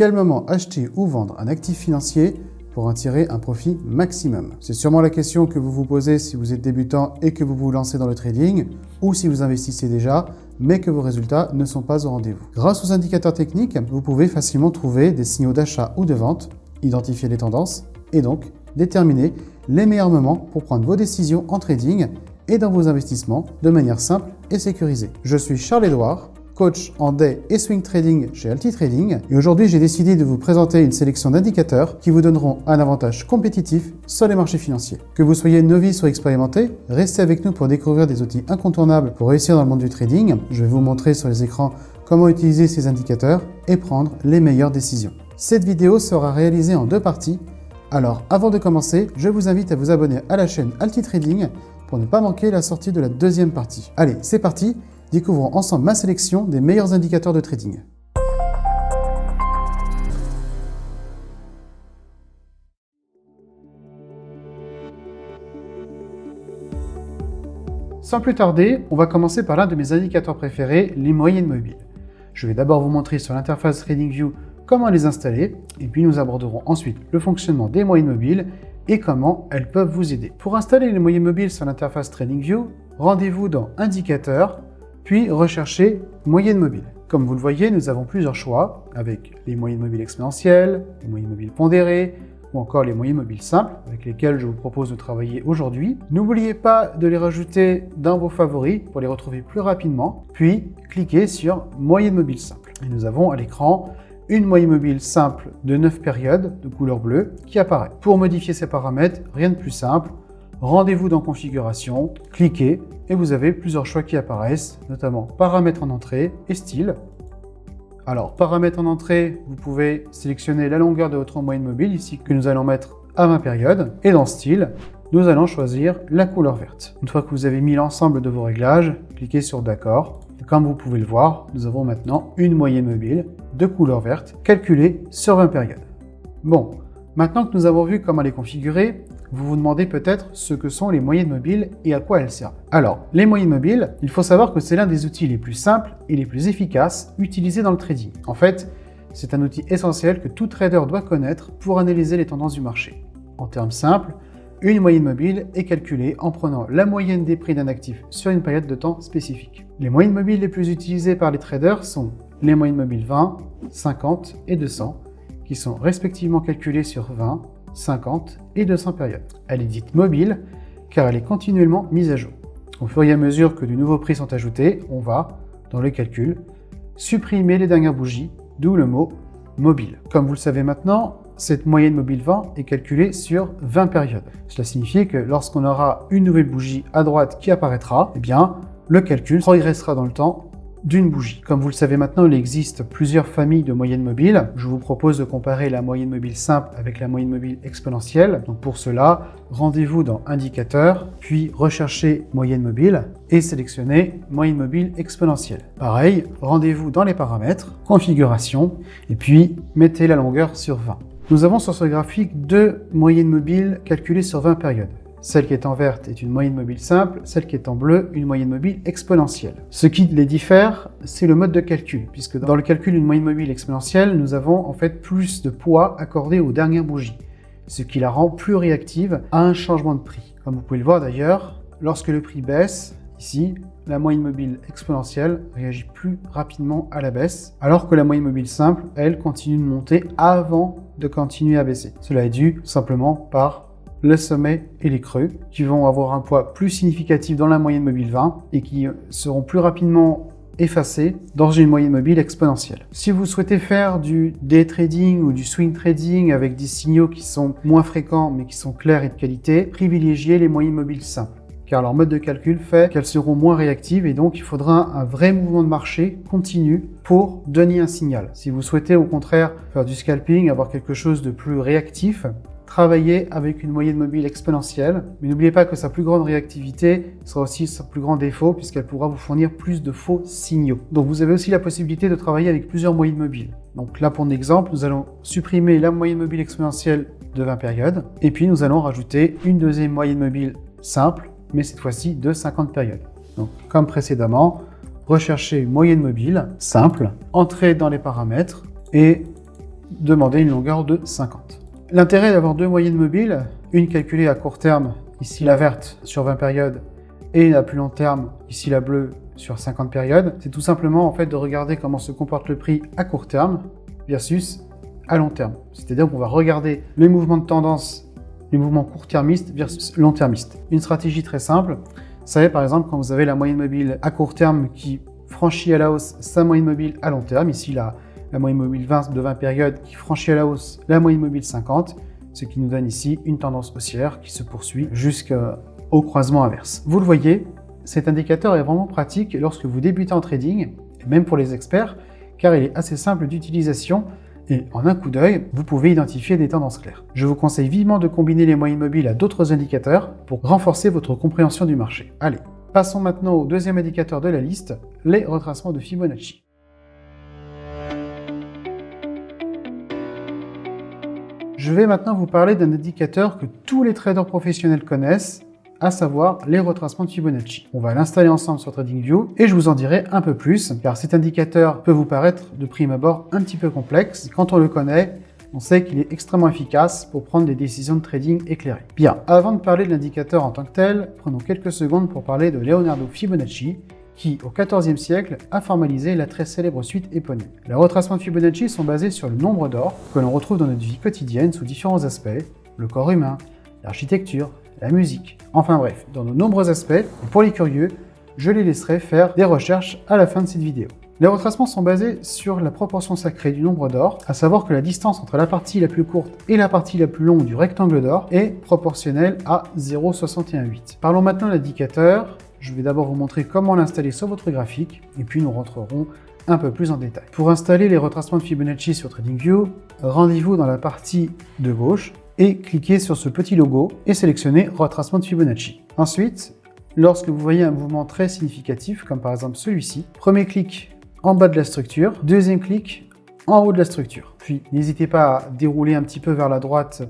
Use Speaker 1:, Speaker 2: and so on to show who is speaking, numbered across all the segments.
Speaker 1: quel moment acheter ou vendre un actif financier pour en tirer un profit maximum? C'est sûrement la question que vous vous posez si vous êtes débutant et que vous vous lancez dans le trading, ou si vous investissez déjà, mais que vos résultats ne sont pas au rendez-vous. Grâce aux indicateurs techniques, vous pouvez facilement trouver des signaux d'achat ou de vente, identifier les tendances et donc déterminer les meilleurs moments pour prendre vos décisions en trading et dans vos investissements de manière simple et sécurisée. Je suis Charles-Édouard, coach en day et swing trading chez Alti Trading, et aujourd'hui j'ai décidé de vous présenter une sélection d'indicateurs qui vous donneront un avantage compétitif sur les marchés financiers. Que vous soyez novice ou expérimenté, restez avec nous pour découvrir des outils incontournables pour réussir dans le monde du trading. Je vais vous montrer sur les écrans comment utiliser ces indicateurs et prendre les meilleures décisions. Cette vidéo sera réalisée en 2 parties, alors avant de commencer, je vous invite à vous abonner à la chaîne Alti Trading pour ne pas manquer la sortie de la 2e partie. Allez, c'est parti! Découvrons ensemble ma sélection des meilleurs indicateurs de trading. Sans plus tarder, on va commencer par l'un de mes indicateurs préférés, les moyennes mobiles. Je vais d'abord vous montrer sur l'interface TradingView comment les installer, et puis nous aborderons ensuite le fonctionnement des moyennes mobiles et comment elles peuvent vous aider. Pour installer les moyennes mobiles sur l'interface TradingView, rendez-vous dans Indicateurs, puis recherchez moyenne mobile. Comme vous le voyez, nous avons plusieurs choix avec les moyennes mobiles exponentielles, les moyennes mobiles pondérées ou encore les moyennes mobiles simples avec lesquelles je vous propose de travailler aujourd'hui. N'oubliez pas de les rajouter dans vos favoris pour les retrouver plus rapidement, puis cliquez sur moyenne mobile simple. Et nous avons à l'écran une moyenne mobile simple de 9 périodes de couleur bleue qui apparaît. Pour modifier ces paramètres, rien de plus simple. Rendez-vous dans Configuration, cliquez et vous avez plusieurs choix qui apparaissent, notamment Paramètres en entrée et Style. Alors, Paramètres en entrée, vous pouvez sélectionner la longueur de votre moyenne mobile, ici que nous allons mettre à 20 périodes. Et dans Style, nous allons choisir la couleur verte. Une fois que vous avez mis l'ensemble de vos réglages, cliquez sur D'accord. Comme vous pouvez le voir, nous avons maintenant une moyenne mobile de couleur verte calculée sur 20 périodes. Bon, maintenant que nous avons vu comment les configurer, vous vous demandez peut-être ce que sont les moyennes mobiles et à quoi elles servent. Alors, les moyennes mobiles, il faut savoir que c'est l'un des outils les plus simples et les plus efficaces utilisés dans le trading. En fait, c'est un outil essentiel que tout trader doit connaître pour analyser les tendances du marché. En termes simples, une moyenne mobile est calculée en prenant la moyenne des prix d'un actif sur une période de temps spécifique. Les moyennes mobiles les plus utilisées par les traders sont les moyennes mobiles 20, 50 et 200, qui sont respectivement calculées sur 20, 50 et 200 périodes. Elle est dite mobile car elle est continuellement mise à jour. Au fur et à mesure que de nouveaux prix sont ajoutés, on va, dans le calcul, supprimer les dernières bougies, d'où le mot mobile. Comme vous le savez maintenant, cette moyenne mobile 20 est calculée sur 20 périodes. Cela signifie que lorsqu'on aura une nouvelle bougie à droite qui apparaîtra, eh bien, le calcul progressera dans le temps d'une bougie. Comme vous le savez maintenant, il existe plusieurs familles de moyennes mobiles. Je vous propose de comparer la moyenne mobile simple avec la moyenne mobile exponentielle. Donc pour cela, rendez-vous dans Indicateurs, puis recherchez moyenne mobile et sélectionnez moyenne mobile exponentielle. Pareil, rendez-vous dans les paramètres, configuration, et puis mettez la longueur sur 20. Nous avons sur ce graphique 2 moyennes mobiles calculées sur 20 périodes. Celle qui est en verte est une moyenne mobile simple, celle qui est en bleu, une moyenne mobile exponentielle. Ce qui les diffère, c'est le mode de calcul, puisque dans le calcul d'une moyenne mobile exponentielle, nous avons en fait plus de poids accordé aux dernières bougies, ce qui la rend plus réactive à un changement de prix. Comme vous pouvez le voir d'ailleurs, lorsque le prix baisse, ici, la moyenne mobile exponentielle réagit plus rapidement à la baisse, alors que la moyenne mobile simple, elle, continue de monter avant de continuer à baisser. Cela est dû simplement par le sommet et les creux, qui vont avoir un poids plus significatif dans la moyenne mobile 20 et qui seront plus rapidement effacés dans une moyenne mobile exponentielle. Si vous souhaitez faire du day trading ou du swing trading avec des signaux qui sont moins fréquents mais qui sont clairs et de qualité, privilégiez les moyennes mobiles simples, car leur mode de calcul fait qu'elles seront moins réactives et donc il faudra un vrai mouvement de marché continu pour donner un signal. Si vous souhaitez au contraire faire du scalping, avoir quelque chose de plus réactif, travailler avec une moyenne mobile exponentielle, mais n'oubliez pas que sa plus grande réactivité sera aussi son plus grand défaut puisqu'elle pourra vous fournir plus de faux signaux. Donc vous avez aussi la possibilité de travailler avec plusieurs moyennes mobiles. Donc là pour exemple, nous allons supprimer la moyenne mobile exponentielle de 20 périodes et puis nous allons rajouter une deuxième moyenne mobile simple, mais cette fois-ci de 50 périodes. Donc comme précédemment, recherchez une moyenne mobile simple, entrez dans les paramètres et demander une longueur de 50. L'intérêt d'avoir deux moyennes mobiles, une calculée à court terme, ici la verte sur 20 périodes, et à plus long terme, ici la bleue sur 50 périodes, c'est tout simplement en fait de regarder comment se comporte le prix à court terme versus à long terme. C'est-à-dire qu'on va regarder les mouvements de tendance, les mouvements court-termistes versus long-termistes. Une stratégie très simple, vous savez par exemple quand vous avez la moyenne mobile à court terme qui franchit à la hausse sa moyenne mobile à long terme, ici la moyenne mobile 20 de 20 périodes qui franchit à la hausse la moyenne mobile 50, ce qui nous donne ici une tendance haussière qui se poursuit jusqu'au croisement inverse. Vous le voyez, cet indicateur est vraiment pratique lorsque vous débutez en trading, et même pour les experts, car il est assez simple d'utilisation et en un coup d'œil, vous pouvez identifier des tendances claires. Je vous conseille vivement de combiner les moyennes mobiles à d'autres indicateurs pour renforcer votre compréhension du marché. Allez, passons maintenant au deuxième indicateur de la liste, les retracements de Fibonacci. Je vais maintenant vous parler d'un indicateur que tous les traders professionnels connaissent, à savoir les retracements de Fibonacci. On va l'installer ensemble sur TradingView et je vous en dirai un peu plus, car cet indicateur peut vous paraître de prime abord un petit peu complexe. Quand on le connaît, on sait qu'il est extrêmement efficace pour prendre des décisions de trading éclairées. Bien, avant de parler de l'indicateur en tant que tel, prenons quelques secondes pour parler de Leonardo Fibonacci, qui, au XIVe siècle, a formalisé la très célèbre suite éponyme. Les retracements de Fibonacci sont basés sur le nombre d'or que l'on retrouve dans notre vie quotidienne sous différents aspects, le corps humain, l'architecture, la musique, enfin bref, dans de nombreux aspects, et pour les curieux, je les laisserai faire des recherches à la fin de cette vidéo. Les retracements sont basés sur la proportion sacrée du nombre d'or, à savoir que la distance entre la partie la plus courte et la partie la plus longue du rectangle d'or est proportionnelle à 0,618. Parlons maintenant de l'indicateur. Je vais d'abord vous montrer comment l'installer sur votre graphique, et puis nous rentrerons un peu plus en détail. Pour installer les retracements de Fibonacci sur TradingView, rendez-vous dans la partie de gauche, et cliquez sur ce petit logo et sélectionnez retracement de Fibonacci. Ensuite, lorsque vous voyez un mouvement très significatif, comme par exemple celui-ci, premier clic en bas de la structure, deuxième clic en haut de la structure. Puis n'hésitez pas à dérouler un petit peu vers la droite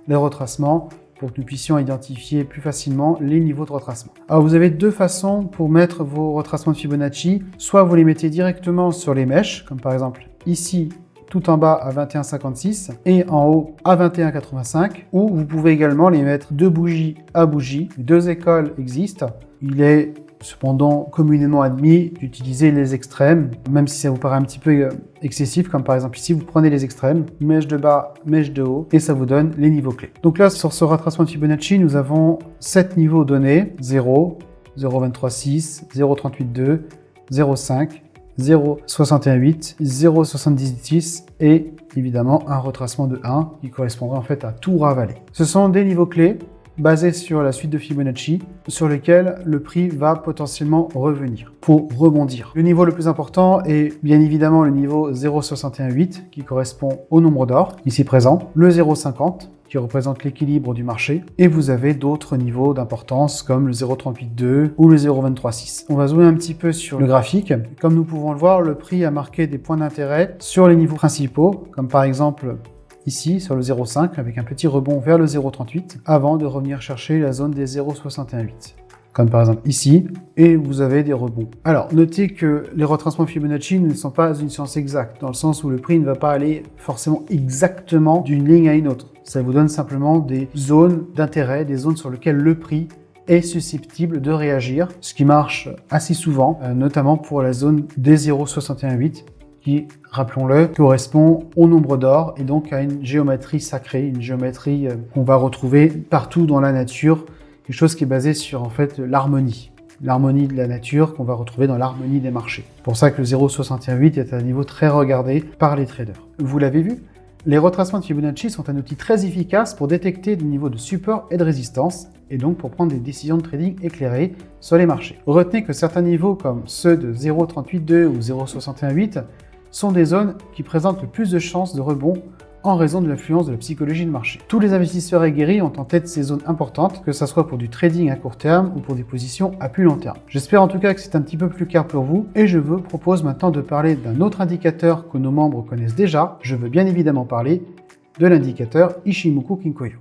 Speaker 1: les retracements pour que nous puissions identifier plus facilement les niveaux de retracement. Alors vous avez deux façons pour mettre vos retracements de Fibonacci. Soit vous les mettez directement sur les mèches, comme par exemple ici, tout en bas à 21,56 et en haut à 21,85, ou vous pouvez également les mettre de bougie à bougie. Deux écoles existent. Il est cependant communément admis d'utiliser les extrêmes, même si ça vous paraît un petit peu excessif, comme par exemple ici, vous prenez les extrêmes, mèche de bas, mèche de haut, et ça vous donne les niveaux clés. Donc là, sur ce retracement de Fibonacci, nous avons 7 niveaux donnés, 0, 0,236, 0,382, 0,5, 0,618, 0,786 et évidemment un retracement de 1 qui correspondrait en fait à tout ravaler. Ce sont des niveaux clés basés sur la suite de Fibonacci sur lesquels le prix va potentiellement revenir pour rebondir. Le niveau le plus important est bien évidemment le niveau 0,618 qui correspond au nombre d'or ici présent, le 0,50 qui représente l'équilibre du marché, et vous avez d'autres niveaux d'importance comme le 0,382 ou le 0,236. On va zoomer un petit peu sur le graphique. Comme nous pouvons le voir, le prix a marqué des points d'intérêt sur les niveaux principaux, comme par exemple ici sur le 0,5 avec un petit rebond vers le 0,38 avant de revenir chercher la zone des 0,618. Comme par exemple ici, et vous avez des rebonds. Alors, notez que les retracements Fibonacci ne sont pas une science exacte, dans le sens où le prix ne va pas aller forcément exactement d'une ligne à une autre. Ça vous donne simplement des zones d'intérêt, des zones sur lesquelles le prix est susceptible de réagir, ce qui marche assez souvent, notamment pour la zone des 0,618, qui, rappelons-le, correspond au nombre d'or et donc à une géométrie sacrée, une géométrie qu'on va retrouver partout dans la nature, quelque chose qui est basé sur en fait l'harmonie de la nature qu'on va retrouver dans l'harmonie des marchés. C'est pour ça que le 0,618 est un niveau très regardé par les traders. Vous l'avez vu, les retracements de Fibonacci sont un outil très efficace pour détecter des niveaux de support et de résistance et donc pour prendre des décisions de trading éclairées sur les marchés. Retenez que certains niveaux comme ceux de 0,382 ou 0,618 sont des zones qui présentent le plus de chances de rebond en raison de l'influence de la psychologie de marché. Tous les investisseurs aguerris ont en tête ces zones importantes, que ce soit pour du trading à court terme ou pour des positions à plus long terme. J'espère en tout cas que c'est un petit peu plus clair pour vous et je vous propose maintenant de parler d'un autre indicateur que nos membres connaissent déjà. Je veux bien évidemment parler de l'indicateur Ichimoku Kinkoyo.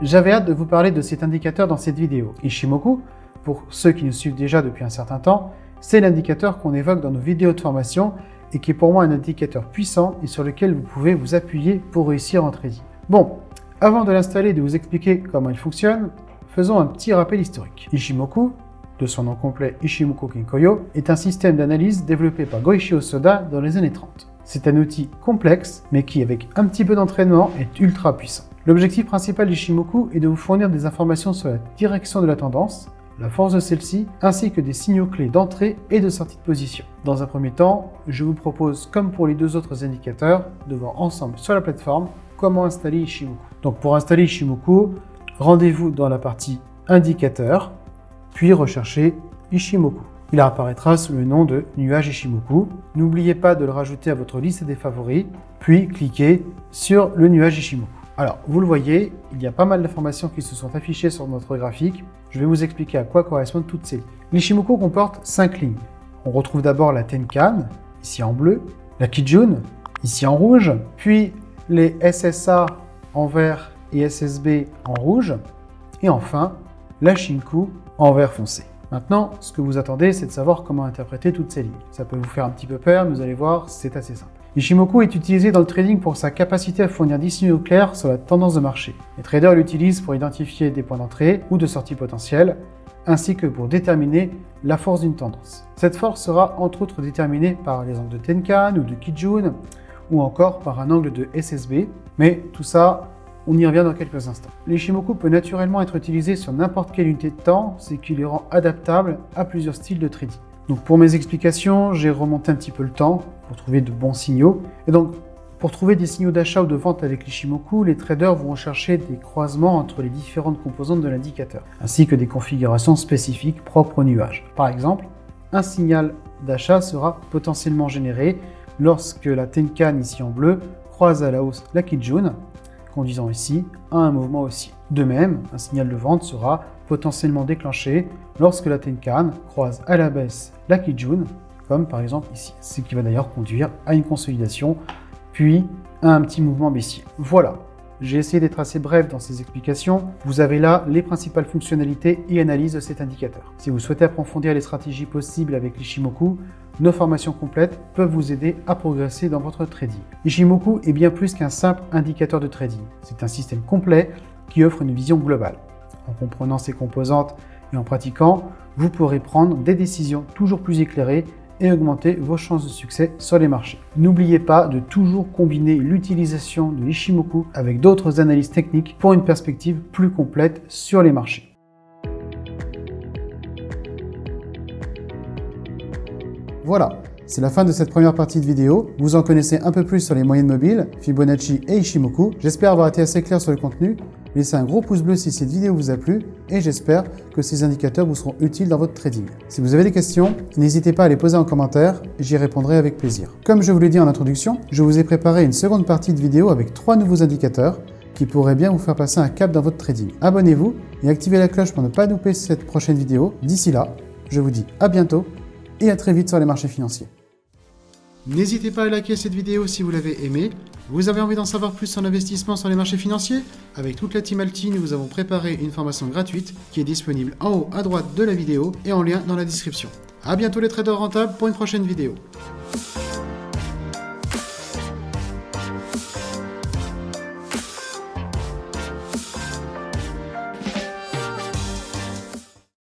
Speaker 1: J'avais hâte de vous parler de cet indicateur dans cette vidéo. Ichimoku, pour ceux qui nous suivent déjà depuis un certain temps, c'est l'indicateur qu'on évoque dans nos vidéos de formation et qui est pour moi un indicateur puissant et sur lequel vous pouvez vous appuyer pour réussir en trading. Bon, avant de l'installer et de vous expliquer comment il fonctionne, faisons un petit rappel historique. Ishimoku, de son nom complet Ichimoku Kinkoyo, est un système d'analyse développé par Goichi Hosoda dans les années 30. C'est un outil complexe, mais qui, avec un petit peu d'entraînement, est ultra puissant. L'objectif principal d'Ishimoku est de vous fournir des informations sur la direction de la tendance, la force de celle-ci, ainsi que des signaux clés d'entrée et de sortie de position. Dans un premier temps, je vous propose, comme pour les deux autres indicateurs, de voir ensemble sur la plateforme comment installer Ishimoku. Donc pour installer Ishimoku, rendez-vous dans la partie indicateur, puis recherchez Ishimoku. Il apparaîtra sous le nom de nuage Ishimoku. N'oubliez pas de le rajouter à votre liste des favoris, puis cliquez sur le nuage Ishimoku. Alors, vous le voyez, il y a pas mal d'informations qui se sont affichées sur notre graphique. Je vais vous expliquer à quoi correspondent toutes ces lignes. L'Ishimoku comporte 5 lignes. On retrouve d'abord la Tenkan, ici en bleu, la Kijun, ici en rouge, puis les SSA en vert et SSB en rouge, et enfin la Shinku en vert foncé. Maintenant, ce que vous attendez, c'est de savoir comment interpréter toutes ces lignes. Ça peut vous faire un petit peu peur, mais vous allez voir, c'est assez simple. Ishimoku est utilisé dans le trading pour sa capacité à fournir des signaux clairs sur la tendance de marché. Les traders l'utilisent pour identifier des points d'entrée ou de sortie potentiels, ainsi que pour déterminer la force d'une tendance. Cette force sera entre autres déterminée par les angles de Tenkan ou de Kijun, ou encore par un angle de SSB, mais tout ça, on y revient dans quelques instants. L'Ishimoku peut naturellement être utilisé sur n'importe quelle unité de temps, ce qui les rend adaptables à plusieurs styles de trading. Donc pour mes explications, j'ai remonté un petit peu le temps pour trouver de bons signaux. Et donc, pour trouver des signaux d'achat ou de vente avec l'Ishimoku, les traders vont chercher des croisements entre les différentes composantes de l'indicateur, ainsi que des configurations spécifiques propres au nuage. Par exemple, un signal d'achat sera potentiellement généré lorsque la Tenkan, ici en bleu, croise à la hausse la Kijun, conduisant ici à un mouvement haussier. De même, un signal de vente sera potentiellement déclenché lorsque la Tenkan croise à la baisse la Kijun, comme par exemple ici, ce qui va d'ailleurs conduire à une consolidation, puis à un petit mouvement baissier. Voilà, j'ai essayé d'être assez bref dans ces explications. Vous avez là les principales fonctionnalités et analyses de cet indicateur. Si vous souhaitez approfondir les stratégies possibles avec l'Ishimoku, nos formations complètes peuvent vous aider à progresser dans votre trading. Ishimoku est bien plus qu'un simple indicateur de trading. C'est un système complet qui offre une vision globale. En comprenant ses composantes et en pratiquant, vous pourrez prendre des décisions toujours plus éclairées et augmenter vos chances de succès sur les marchés. N'oubliez pas de toujours combiner l'utilisation de l'Ishimoku avec d'autres analyses techniques pour une perspective plus complète sur les marchés. Voilà, c'est la fin de cette première partie de vidéo. Vous en connaissez un peu plus sur les moyennes mobiles, Fibonacci et Ishimoku. J'espère avoir été assez clair sur le contenu. Laissez un gros pouce bleu si cette vidéo vous a plu et j'espère que ces indicateurs vous seront utiles dans votre trading. Si vous avez des questions, n'hésitez pas à les poser en commentaire, j'y répondrai avec plaisir. Comme je vous l'ai dit en introduction, je vous ai préparé une seconde partie de vidéo avec 3 nouveaux indicateurs qui pourraient bien vous faire passer un cap dans votre trading. Abonnez-vous et activez la cloche pour ne pas louper cette prochaine vidéo. D'ici là, je vous dis à bientôt et à très vite sur les marchés financiers. N'hésitez pas à liker cette vidéo si vous l'avez aimée. Vous avez envie d'en savoir plus sur l'investissement sur les marchés financiers? Avec toute la team Alti, nous vous avons préparé une formation gratuite qui est disponible en haut à droite de la vidéo et en lien dans la description. A bientôt les traders rentables pour une prochaine vidéo.